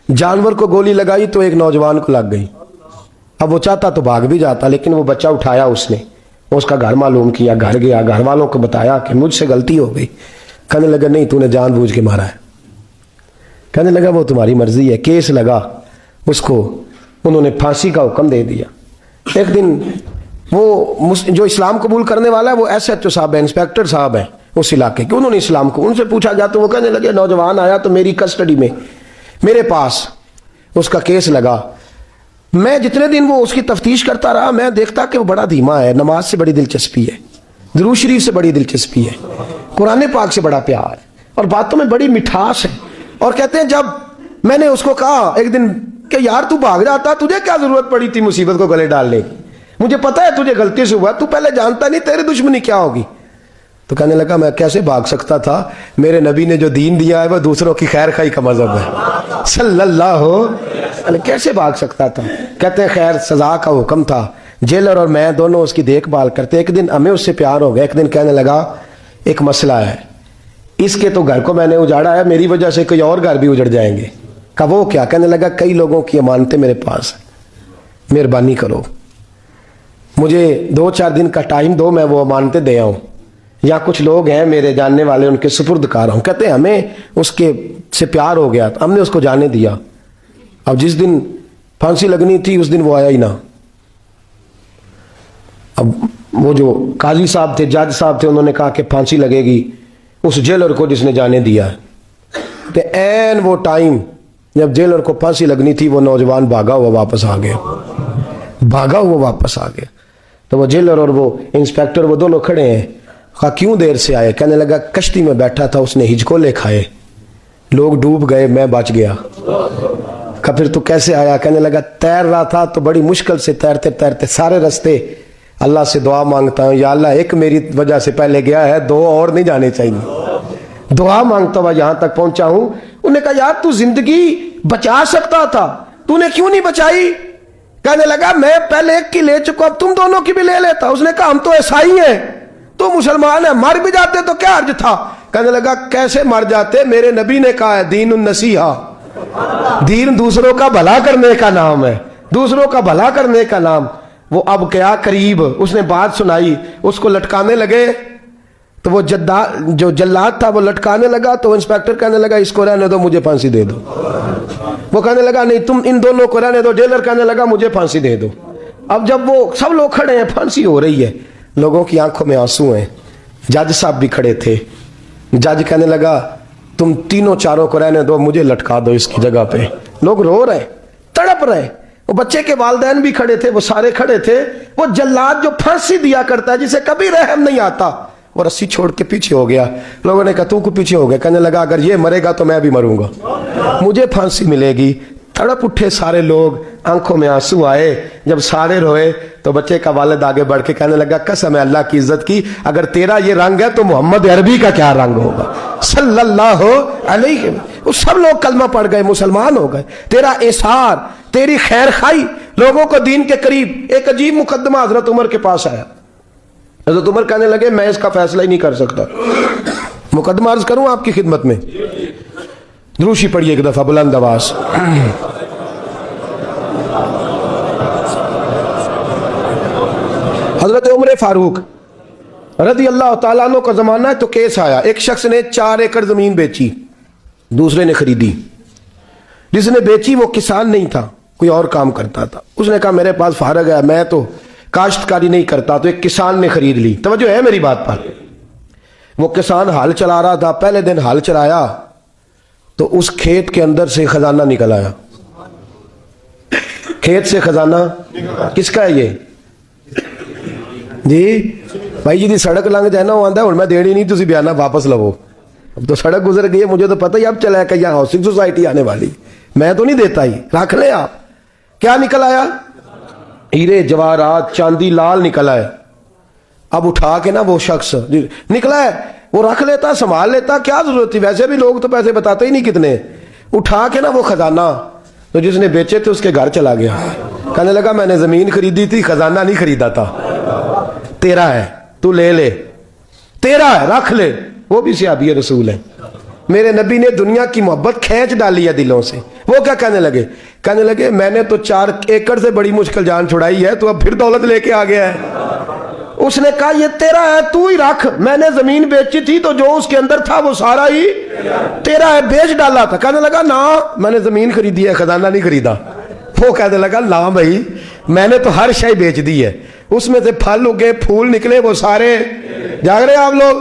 जानवर को गोली लगाई तो एक नौजवान को लग गई। अब वो चाहता तो भाग भी जाता, लेकिन वो बच्चा उठाया उसने, उसका घर मालूम किया, घर गया, घर वालों को बताया कि मुझसे गलती हो गई। कहने लगा नहीं, तूने जानबूझ के मारा है। कहने लगा वो तुम्हारी मर्जी है। केस लगा, उसको उन्होंने फांसी का हुक्म दे दिया। एक दिन वो जो इस्लाम कबूल करने वाला है वो SHO साहब है, इंस्पेक्टर साहब है उस इलाके के, उन्होंने इस्लाम को उनसे पूछा गया तो वो कहने लगे नौजवान आया तो मेरी कस्टडी में मेरे पास उसका केस लगा। मैं जितने दिन वो उसकी तफ्तीश करता रहा मैं देखता कि वो बड़ा धीमा है, नमाज से बड़ी दिलचस्पी है, दुरूद शरीफ से बड़ी दिलचस्पी है, कुरान पाक से बड़ा प्यार है और बातों में बड़ी मिठास है। और कहते हैं जब मैंने उसको कहा एक दिन कि यार तू भाग जाता, तुझे क्या जरूरत पड़ी थी मुसीबत को गले डालने की, मुझे पता है तुझे गलती से हुआ, तू पहले जानता नहीं तेरी दुश्मनी क्या होगी। तो कहने लगा मैं कैसे भाग सकता था, मेरे नबी ने जो दीन दिया है वह दूसरों की खैर खाई का मजहब है सल्लल्लाहु अलैहि, कैसे भाग सकता था। कहते हैं खैर सजा का हुक्म था, जेलर और मैं दोनों उसकी देखभाल करते। एक दिन हमें उससे प्यार हो गया। एक दिन कहने लगा एक मसला है, इसके तो घर को मैंने उजाड़ा है, मेरी वजह से कोई और घर भी उजड़ जाएंगे। कहा वो क्या। कहने लगा कई लोगों की अमानतें मेरे पास है, मेहरबानी करो, मुझे 2-4 दिन का टाइम दो, मैं वो अमानतें दे आऊं। या कुछ लोग हैं मेरे जानने वाले, उनके सुपुर्द कर रहा हूं। कहते हैं हमें उसके से प्यार हो गया, हमने उसको जाने दिया। अब जिस दिन फांसी लगनी थी उस दिन वो आया ही ना। अब वो जो काजी साहब थे, जज साहब थे, उन्होंने कहा कि फांसी लगेगी उस जेलर को जिसने जाने दिया है। तो ऐन वो टाइम जब जेलर को फांसी लगनी थी वो नौजवान भागा हुआ वापस आ गया, भागा हुआ वापस आ गया। तो वो जेलर और वो इंस्पेक्टर वो दोनों खड़े हैं। कहा क्यों देर से आए। कहने लगा कश्ती में बैठा था, उसने हिचकोले खाए, लोग डूब गए, मैं बच गया। कहा फिर तू कैसे आया। कहने लगा तैर रहा था तो बड़ी मुश्किल से तैरते तैरते सारे रास्ते अल्लाह से दुआ मांगता हूँ, या अल्लाह एक मेरी वजह से पहले गया है, 2 और नहीं जाने चाहिए, दुआ मांगता हुआ यहां तक पहुंचा हूं। उन्होंने कहा यार तू जिंदगी बचा सकता था, तूने क्यों नहीं बचाई। कहने लगा मैं पहले एक की ले चुका, अब तुम दोनों की भी ले लेता। उसने कहा हम तो ईसाई हैं, तो मुसलमान है, मर भी जाते तो क्या अर्ज था। कहने लगा कैसे मर जाते, मेरे नबी ने कहा है दीन नसीहा, दीन दूसरों का भला करने का नाम है, दूसरों का भला करने का नाम। वो अब क्या करीब उसने बात सुनाई, उसको लटकाने लगे तो वो जो जल्लाद था वो लटकाने लगा। तो इंस्पेक्टर कहने लगा इसको रहने दो, मुझे फांसी दे दो। वो कहने लगा नहीं तुम इन दोनों को रहने दो। जेलर कहने लगा मुझे फांसी दे दो। अब जब वो सब लोग खड़े हैं, फांसी हो रही है, लोगों की आंखों में आंसू हैं, जज साहब भी खड़े थे। जज कहने लगा तुम तीनों चारों को रहने दो, मुझे लटका दो इसकी जगह पे। लोग रो रहे, तड़प रहे, वो बच्चे के वालिदैन भी खड़े थे, वो सारे खड़े थे। वो जल्लाद जो फांसी दिया करता है, जिसे कभी रहम नहीं आता, वो रस्सी छोड़ के पीछे हो गया। लोगों ने कहा तू को पीछे हो गया। कहने लगा अगर ये मरेगा तो मैं भी मरूंगा, मुझे फांसी मिलेगी। तड़प उठे सारे लोग, आंखों में आंसू आए। जब सारे रोए तो बच्चे का वालिद आगे बढ़ के कहने लगा कसम है अल्लाह की इज्जत की, अगर तेरा ये रंग है तो मोहम्मद अरबी का क्या रंग होगा सल्लल्लाहु अलैहि। वो सब लोग कलमा पढ़ गए, मुसलमान हो गए। तेरा एसार, तेरी खैर खाई, लोगों को दीन के करीब। एक अजीब मुकदमा हजरत उमर के पास आया। हजरत उमर कहने लगे मैं इसका फैसला ही नहीं कर सकता, मुकदमा अर्ज करूं आपकी खिदमत में। द्रूशी पढ़िए एक दफा बुलंद आवाज। हजरत उमर फारूक रज़ी अल्लाह तआला अन्हु का जमाना है तो केस आया। एक शख्स ने 4 एकड़ जमीन बेची, दूसरे ने खरीदी। जिसने बेची वो किसान नहीं था, कोई और काम करता था। उसने कहा मेरे पास फारग है, मैं तो काश्तकारी नहीं करता, तो एक किसान ने खरीद ली। तवज्जो है मेरी बात पर। वो किसान हल चला रहा था, पहले दिन हल चलाया तो उस खेत के अंदर से खजाना निकल आया। खेत से खजाना किसका है ये जी भाई जी दी सड़क लंघ जाए ना, वो आंदा हुण मैं देनी नहीं, तुसी बयाना वापस लवो। अब तो सड़क गुजर गई है, मुझे तो पता ही अब चला है कि यहाँ हाउसिंग सोसाइटी आने वाली, मैं तो नहीं देता ही, रख ले आप। क्या निकल आया, हीरे जवाहरात चांदी लाल निकला है। अब उठा के ना वो शख्स निकला है, वो रख लेता, संभाल लेता, क्या जरूरत थी, वैसे भी लोग तो पैसे बताते ही नहीं कितने। उठा के ना वो खजाना तो जिसने बेचे थे उसके घर चला गया। कहने लगा मैंने जमीन खरीदी थी, खजाना नहीं खरीदा था, तेरा है, तू ले ले, तेरा है, रख ले। वो भी सहाबी रसूल है। मेरे नबी ने दुनिया की मोहब्बत खींच डाली है दिलों से। वो وہ کیا کہنے لگے میں نے تو 4 ایکڑ سے بڑی مشکل جان چھڑائی ہے، تو اب پھر دولت لے کے آ گیا ہے۔ اس نے کہا یہ تیرا ہے، تو ہی رکھ، میں نے زمین بیچی تھی تو جو اس کے اندر تھا وہ سارا ہی تیرا ہے، بیچ ڈالا تھا۔ کہنے لگا نا میں نے زمین خریدی ہے، خزانہ نہیں خریدا۔ وہ کہنے لگا لا بھائی میں نے تو ہر شے بیچ دی ہے، اس میں سے پھل اگے پھول نکلے وہ سارے۔ جاگ رہے آپ لوگ؟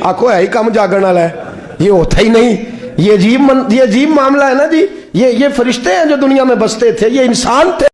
آنکھوں ہے ہی کم جاگن والا ہے، یہ ہوتا ہی نہیں۔ یہ عجیب معاملہ ہے نا جی۔ یہ فرشتے ہیں جو دنیا میں بستے تھے، یہ انسان تھے۔